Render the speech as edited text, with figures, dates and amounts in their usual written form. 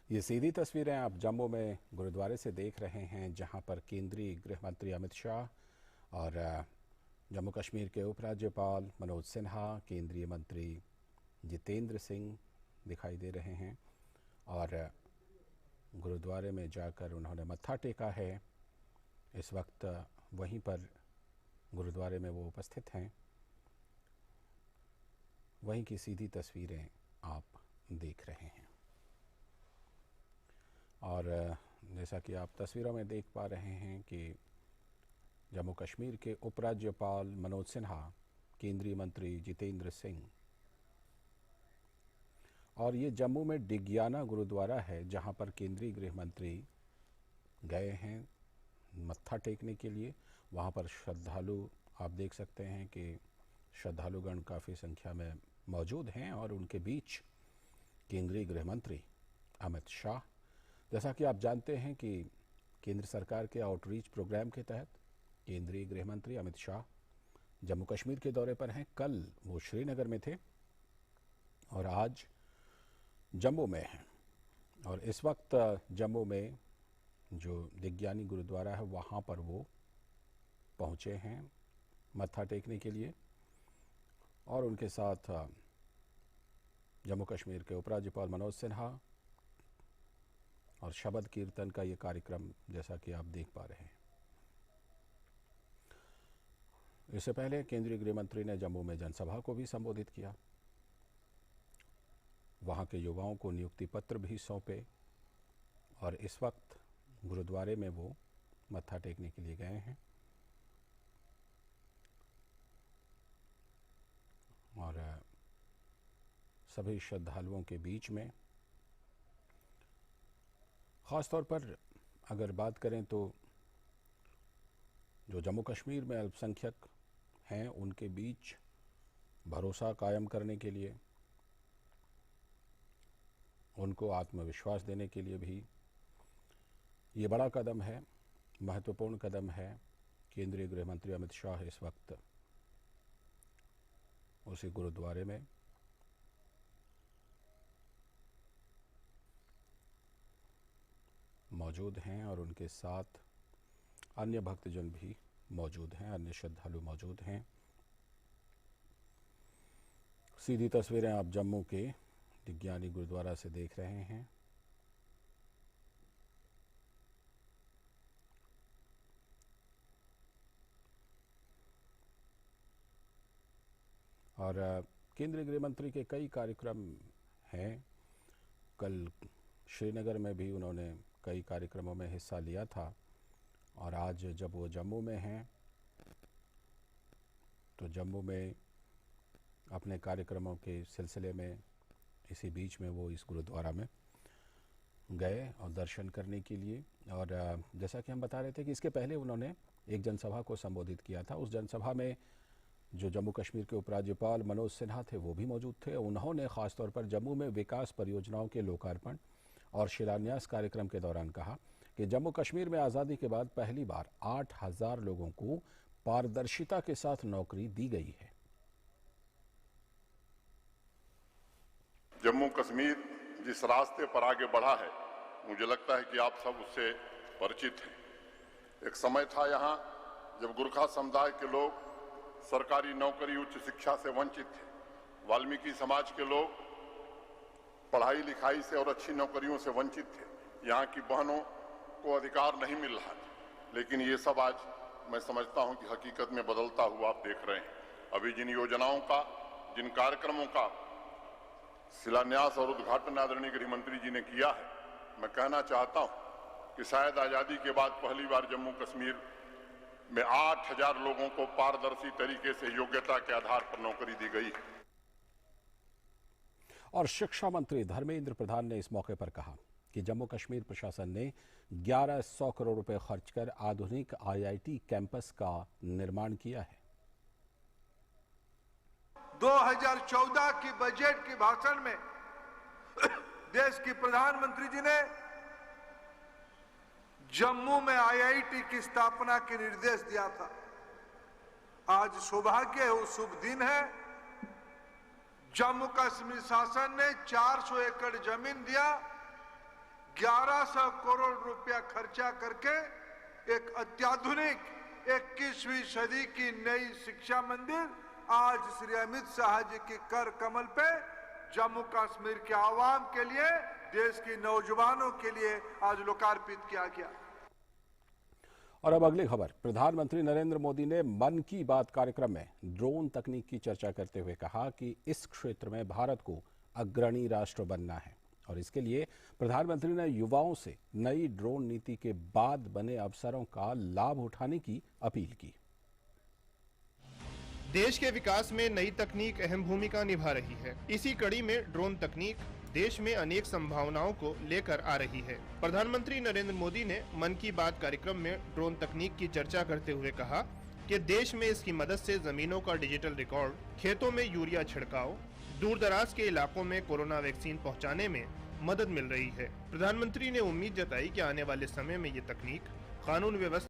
ये सीधी तस्वीरें आप जम्मू में गुरुद्वारे से देख रहे हैं, जहां पर केंद्रीय गृह मंत्री अमित शाह और जम्मू कश्मीर के उपराज्यपाल मनोज सिन्हा, केंद्रीय मंत्री जितेंद्र सिंह दिखाई दे रहे हैं और गुरुद्वारे में जाकर उन्होंने मत्था टेका है। इस वक्त वहीं पर गुरुद्वारे में वो उपस्थित हैं। वहीं की सीधी तस्वीरें आप देख रहे हैं और जैसा कि आप तस्वीरों में देख पा रहे हैं कि जम्मू कश्मीर के उपराज्यपाल मनोज सिन्हा, केंद्रीय मंत्री जितेंद्र सिंह, और ये जम्मू में डिगियाना गुरुद्वारा है जहां पर केंद्रीय गृह मंत्री गए हैं मत्था टेकने के लिए। वहां पर श्रद्धालु आप देख सकते हैं कि श्रद्धालुगण काफ़ी संख्या में मौजूद हैं और उनके बीच केंद्रीय गृह मंत्री अमित शाह। जैसा कि आप जानते हैं कि केंद्र सरकार के आउटरीच प्रोग्राम के तहत केंद्रीय गृह मंत्री अमित शाह जम्मू कश्मीर के दौरे पर हैं। कल वो श्रीनगर में थे और आज जम्मू में हैं और इस वक्त जम्मू में जो दिग्यानी गुरुद्वारा है वहाँ पर वो पहुँचे हैं मत्था टेकने के लिए और उनके साथ जम्मू कश्मीर के उपराज्यपाल मनोज सिन्हा और शबद कीर्तन का ये कार्यक्रम जैसा कि आप देख पा रहे हैं। इससे पहले केंद्रीय गृह मंत्री ने जम्मू में जनसभा को भी संबोधित किया। वहां के युवाओं को नियुक्ति पत्र भी सौंपे और इस वक्त गुरुद्वारे में वो मत्था टेकने के लिए गए हैं और सभी श्रद्धालुओं के बीच में ख़ासतौर पर अगर बात करें तो जो जम्मू कश्मीर में अल्पसंख्यक हैं उनके बीच भरोसा कायम करने के लिए, उनको आत्मविश्वास देने के लिए भी ये बड़ा कदम है, महत्वपूर्ण कदम है। केंद्रीय गृह मंत्री अमित शाह इस वक्त उसी गुरुद्वारे में मौजूद हैं और उनके साथ अन्य भक्तजन भी मौजूद हैं, अन्य श्रद्धालु मौजूद हैं। सीधी तस्वीरें आप जम्मू के दिग्यानी गुरुद्वारा से देख रहे हैं और केंद्रीय गृह मंत्री के कई कार्यक्रम हैं। कल श्रीनगर में भी उन्होंने कई कार्यक्रमों में हिस्सा लिया था और आज जब वो जम्मू में हैं तो जम्मू में अपने कार्यक्रमों के सिलसिले में इसी बीच में वो इस गुरुद्वारा में गए और दर्शन करने के लिए। और जैसा कि हम बता रहे थे कि इसके पहले उन्होंने एक जनसभा को संबोधित किया था। उस जनसभा में जो जम्मू कश्मीर के उपराज्यपाल मनोज सिन्हा थे वो भी मौजूद थे। उन्होंने ख़ासतौर पर जम्मू में विकास परियोजनाओं के लोकार्पण और शिलान्यास कार्यक्रम के दौरान कहा कि जम्मू कश्मीर में आज़ादी के बाद पहली बार 8,000 लोगों को पारदर्शिता के साथ नौकरी दी गई है। जम्मू कश्मीर जिस रास्ते पर आगे बढ़ा है, मुझे लगता है कि आप सब उससे परिचित हैं। एक समय था यहाँ जब गुरखा समुदाय के लोग सरकारी नौकरी, उच्च शिक्षा से वंचित थे। वाल्मीकि समाज के लोग पढ़ाई लिखाई से और अच्छी नौकरियों से वंचित थे। यहाँ की बहनों को अधिकार नहीं मिल रहा था। लेकिन ये सब आज मैं समझता हूँ कि हकीकत में बदलता हुआ आप देख रहे हैं। अभी जिन योजनाओं का, जिन कार्यक्रमों का शिलान्यास और उद्घाटन आदरणीय गृह मंत्री जी ने किया है, मैं कहना चाहता हूँ कि शायद आज़ादी के बाद पहली बार जम्मू कश्मीर में 8,000 लोगों को पारदर्शी तरीके से योग्यता के आधार पर नौकरी दी गई है। और शिक्षा मंत्री धर्मेंद्र प्रधान ने इस मौके पर कहा कि जम्मू कश्मीर प्रशासन ने 1100 करोड़ रुपए खर्च कर आधुनिक IIT कैंपस का निर्माण किया है। 2014 की बजट के भाषण में देश की प्रधानमंत्री जी ने जम्मू में IIT की स्थापना के निर्देश दिया था। आज सौभाग्य है, वो शुभ दिन है। जम्मू कश्मीर शासन ने 400 एकड़ जमीन दिया, 1100 करोड़ रुपया खर्चा करके एक अत्याधुनिक 21वीं सदी की नई शिक्षा मंदिर आज श्री अमित शाह जी की कर कमल पे जम्मू कश्मीर के आवाम के लिए, देश की नौजवानों के लिए आज लोकार्पित किया गया। और अब अगली खबर। प्रधानमंत्री नरेंद्र मोदी ने मन की बात कार्यक्रम में ड्रोन तकनीक की चर्चा करते हुए कहा कि इस क्षेत्र में भारत को अग्रणी राष्ट्र बनना है और इसके लिए प्रधानमंत्री ने युवाओं से नई ड्रोन नीति के बाद बने अवसरों का लाभ उठाने की अपील की। देश के विकास में नई तकनीक अहम भूमिका निभा रही है। इसी कड़ी में ड्रोन तकनीक देश में अनेक संभावनाओं को लेकर आ रही है। प्रधानमंत्री नरेंद्र मोदी ने मन की बात कार्यक्रम में ड्रोन तकनीक की चर्चा करते हुए कहा कि देश में इसकी मदद से जमीनों का डिजिटल रिकॉर्ड, खेतों में यूरिया छिड़काव, दूर दराज के इलाकों में कोरोना वैक्सीन पहुंचाने में मदद मिल रही है। प्रधानमंत्री ने उम्मीद जताई कि आने वाले समय में ये तकनीक कानून व्यवस्था